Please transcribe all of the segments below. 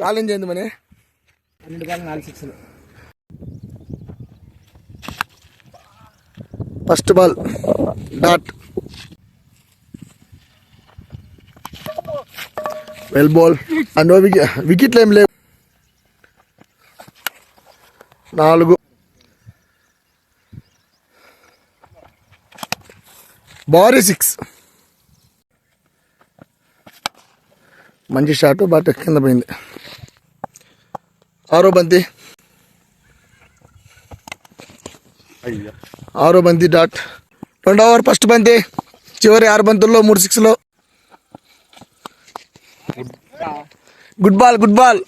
Challenge అయింది money 12 ball 4 సిక్స్లు. First ball dot, well ball and వికెట్లు ఏం లేవు. 4 భారీ 6. మంచి షాట్ బట్ కింద పోయింది. 6వ బంతి, 6వ బంతి డాట్. 2వ ఓవర్ ఫస్ట్ బంతి, చివరి 6 బంతుల్లో 3 సిక్స్లు. Good ball, good ball,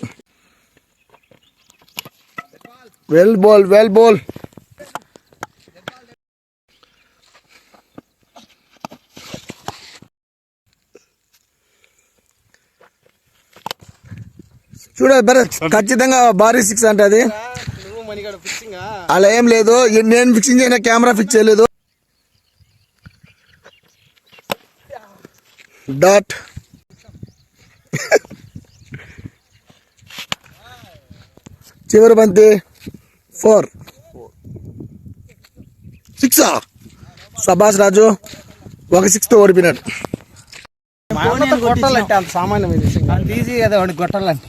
well ball, well ball. చూడ భరత్, ఖచ్చితంగా భారీ 6 అంటే అది. అలా ఏం లేదు, నేను ఫిక్సింగ్ చేయన, కెమెరా ఫిక్స్ చేయలేదు. డాట్. చివరి బంతి 4. 6. సబాస్ రాజు, 1 6తో ఓడిపోయినాడు. కొట్టాలంటే అంత సామాన్యమైన ఈజీ కదా వాడికి కొట్టాలంటే.